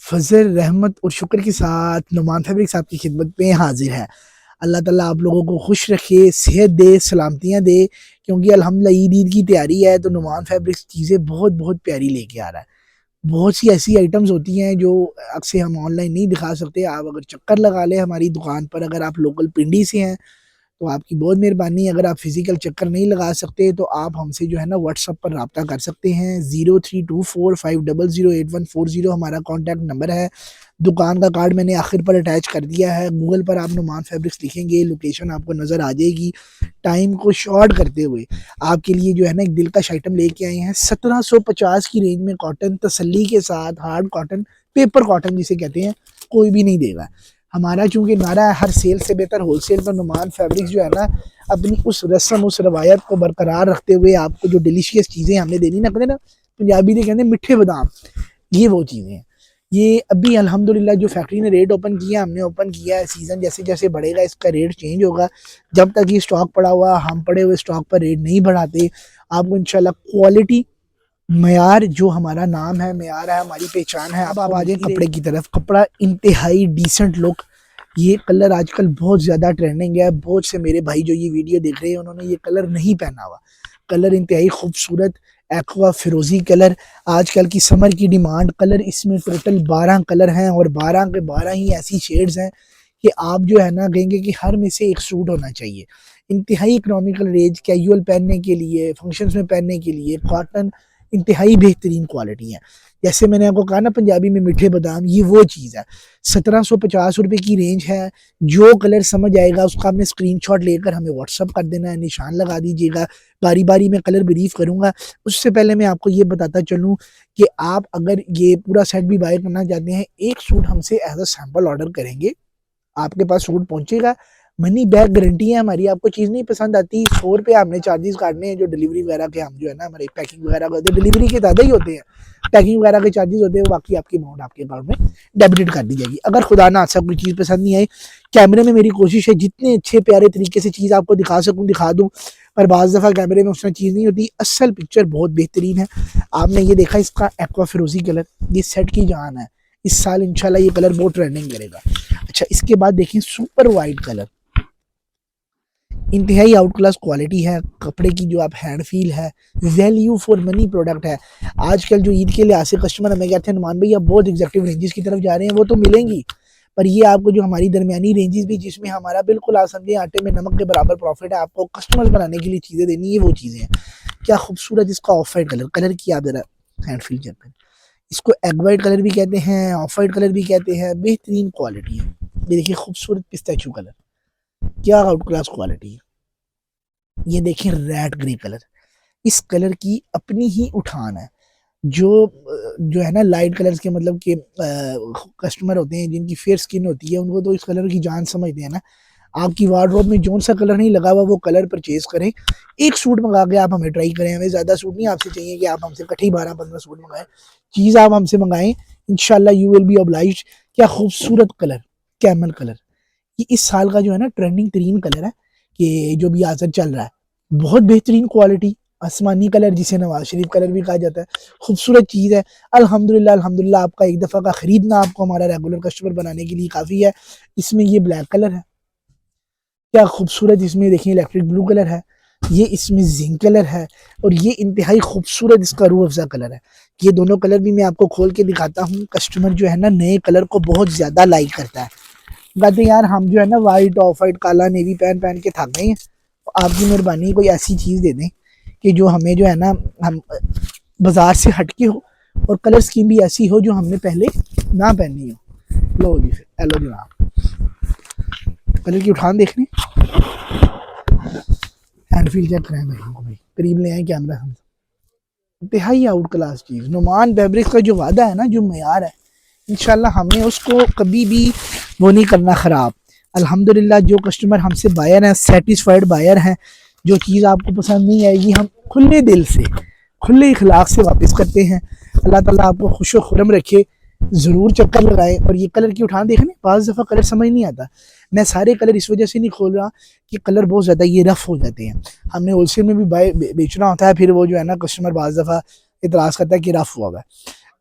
फजल रहमत और शुक्र के साथ नुमान फैब्रिक्स आपकी खिदमत में हाजिर है। अल्लाह ताला आप लोगों को खुश रखे, सेहत दे, सलामतियाँ दे, क्योंकि अल्हम्दुलिल्लाह ईद की तैयारी है तो नुमान फैब्रिक्स चीज़ें बहुत बहुत प्यारी लेके आ रहा है। बहुत सी ऐसी आइटम्स होती हैं जो अक्सर हम ऑनलाइन नहीं दिखा सकते। आप अगर चक्कर लगा लें हमारी दुकान पर, अगर आप लोकल पिंडी से हैं तो आपकी बहुत मेहरबानी। अगर आप फिजिकल चक्कर नहीं लगा सकते तो आप हमसे जो है ना व्हाट्सअप पर रब्ता कर सकते हैं। 0324500840 हमारा कॉन्टैक्ट नंबर है। दुकान का कार्ड मैंने आखिर पर अटैच कर दिया है। गूगल पर आप नुमान फैब्रिक्स लिखेंगे, लोकेशन आपको नज़र आ जाएगी। टाइम को शॉर्ट करते हुए आपके लिए जो है ना एक दिलकश आइटम लेके आए हैं। 1750 की रेंज में कॉटन तसल्ली के साथ, हार्ड कॉटन, पेपर कॉटन जिसे कहते हैं, कोई भी नहीं देगा। हमारा चूंकि नारा है हर सेल से बेहतर होलसेल, तो नुमान फैब्रिक्स जो है ना अपनी उस रस्म, उस रवायत को बरकरार रखते हुए आपको जो डिलीशियस चीज़ें हमने देनी ना, कहते ना पंजाबी ने कहते मिठे बादाम, ये वो चीज़ें हैं। ये अभी अल्हम्दुलिल्लाह जो फैक्ट्री ने रेट ओपन किया, हमने ओपन किया है। सीज़न जैसे जैसे बढ़ेगा इसका रेट चेंज होगा। जब तक ये स्टॉक पड़ा हुआ, हम पड़े हुए स्टॉक पर रेट नहीं बढ़ाते। आपको इंशाल्लाह क्वालिटी, मयार जो हमारा नाम है, मयार है, हमारी पहचान है। अब आप आ जाए कपड़े की तरफ। कपड़ा इंतहाई डिसेंट लुक, ये कलर आजकल बहुत ज़्यादा ट्रेंडिंग है। बहुत से मेरे भाई जो ये वीडियो देख रहे हैं उन्होंने ये कलर नहीं पहना हुआ। कलर इंतहाई खूबसूरत एक्वा फिरोजी कलर, आजकल की समर की डिमांड कलर। इसमें टोटल 12 कलर हैं और 12 के 12 ही ऐसी शेड्स हैं कि आप जो है ना कहेंगे कि हर में से एक सूट होना चाहिए। इंतहाई इकोनॉमिकल रेंज, कैजुअल पहनने के लिए, फंक्शंस में पहनने के लिए कॉटन इंतहाई बेहतरीन क्वालिटी है। जैसे मैंने आपको कहा ना पंजाबी में मीठे बादाम, ये वो चीज़ है। 1750 रुपये की रेंज है। जो कलर समझ आएगा उसका आपने स्क्रीनशॉट लेकर हमें व्हाट्सअप कर देना है, निशान लगा दीजिएगा। बारी बारी में कलर ब्रीफ करूँगा। उससे पहले मैं आपको ये बताता चलूँ कि आप अगर ये पूरा सेट भी बाय करना चाहते हैं, एक सूट हमसे एज अ सैम्पल ऑर्डर करेंगे, आपके पास सूट पहुंचेगा। मनी बैक गारंटी है हमारी। आपको चीज़ नहीं पसंद आती, 100 रुपये हमने चार्जेस काटने हैं जो डिलीवरी वगैरह के, हम जो है ना हमारे पैकिंग वगैरह करते हैं, डिलीवरी के ज़्यादा ही होते हैं, पैकिंग वगैरह के चार्जेस होते हैं, बाकी आपकी अमाउंट आपके अकाउंट में डेबिटेड कर दी जाएगी। अगर खुदा ना अच्छा कोई चीज़ पसंद नहीं आई, कैमरे में मेरी कोशिश है जितने अच्छे प्यारे तरीके से चीज़ आपको दिखा सकूँ दिखा दूँ, पर बाज़ दफ़ा कैमरे में उस तरह चीज़ नहीं होती। असल पिक्चर बहुत बेहतरीन है। आपने ये देखा इसका एक्वा फिरोजी कलर, ये सेट की जान है। इस साल इंशाल्लाह ये कलर बहुत ट्रेंडिंग करेगा। अच्छा, इसके बाद देखिए सुपर वाइट कलर, इंतहाई आउट क्लास क्वालिटी है। कपड़े की जो आप हैंड फील है, वैल्यू फॉर मनी प्रोडक्ट है। आजकल जो ईद के लिहाज से कस्टमर हमें कहते हैं नुमान भाई आप बहुत एग्जैक्टिव रेंजेस की तरफ जा रहे हैं, वो तो मिलेंगी, पर ये आपको जो हमारी दरमियानी रेंजेस भी, जिसमें हमारा बिल्कुल आप समझे आटे में नमक के बराबर प्रॉफिट है, आपको कस्टमर्स बनाने के लिए चीज़ें देनी है, वो चीज़ें हैं। क्या खूबसूरत इसका ऑफ वाइट कलर, कलर की आप जरा हैंड फील चेक करें। इसको एग वाइट कलर भी कहते हैं, ऑफ वाइट कलर भी कहते हैं। बेहतरीन क्वालिटी है। ये देखिए खूबसूरत पिस्ताचियो कलर, क्या आउट क्लास क्वालिटी है। ये देखें रेड ग्रे कलर, इस कलर की अपनी ही उठान है। जो है ना लाइट कलर्स के, मतलब कि कस्टमर होते हैं जिनकी फेयर स्किन होती है, उनको तो इस कलर की जान समझते हैं ना। आपकी वार्डरोब में जो सा कलर नहीं लगा हुआ वो कलर परचेज करें। एक सूट मंगा के आप हमें ट्राई करें। हमें ज़्यादा सूट नहीं आपसे चाहिए कि आप हमसे कट्ठी 12-15 सूट मंगाएं। चीज़ आप हमसे मंगाएं, इंशाल्लाह यू विल बी ऑब्लाइज्ड। क्या खूबसूरत कलर, कैमल कलर, ये इस साल का जो है ना ट्रेंडिंग तरीन कलर है कि जो भी आजकल चल रहा है। बहुत बेहतरीन क्वालिटी, आसमानी कलर जिसे नवाज शरीफ कलर भी कहा जाता है, खूबसूरत चीज़ है। अल्हम्दुलिल्लाह अल्हम्दुलिल्लाह आपका एक दफ़ा का ख़रीदना आपको हमारा रेगुलर कस्टमर बनाने के लिए काफ़ी है। इसमें ये ब्लैक कलर है, क्या खूबसूरत। इसमें देखिए इलेक्ट्रिक ब्लू कलर है, ये इसमें जिंक कलर है, और ये इंतहाई खूबसूरत इसका रूह अफ़ज़ा कलर है। ये दोनों कलर भी मैं आपको खोल के दिखाता हूँ। कस्टमर जो है ना नए कलर को बहुत ज़्यादा लाइक करता है। कहते यार हम जो है ना वाइट, ऑफ वाइट, काला, नेवी पहन पहन के थक गए हैं, तो आपकी मेहरबानी कोई ऐसी चीज़ दे दें कि जो हमें जो है ना हम बाज़ार से हटके हो, और कलर स्कीम भी ऐसी हो जो हमने पहले ना पहनी हो। लो जी, फिर लो जनाब, कलर की उठान देखने, हैंड फील चेक करें भाई, करीब ले आए कैमरा। हम इंतहाई आउट क्लास चीज़, नुमान फैब्रिक्स का जो वादा है ना, जो मयार है, इंशाल्लाह हमने उसको कभी भी वो नहीं करना ख़राब। अल्हम्दुलिल्लाह जो कस्टमर हमसे बायर हैं, सेटिस्फाइड बायर हैं। जो चीज़ आपको पसंद नहीं आएगी हम खुले दिल से, खुले इखलाक से वापस करते हैं। अल्लाह ताला आपको खुश व खुरम रखे। ज़रूर चक्कर लगाएं। और ये कलर की उठान देखने, बाज़ दफ़ा कलर समझ नहीं आता। मैं सारे कलर इस वजह से नहीं खोल रहा कि कलर बहुत ज़्यादा ये रफ़ हो जाते हैं। हमने होलसेल में भी बेचना होता है, फिर वो जो है ना कस्टमर बाज़ दफ़ा इतराज़ करता है कि रफ़ हुआ है।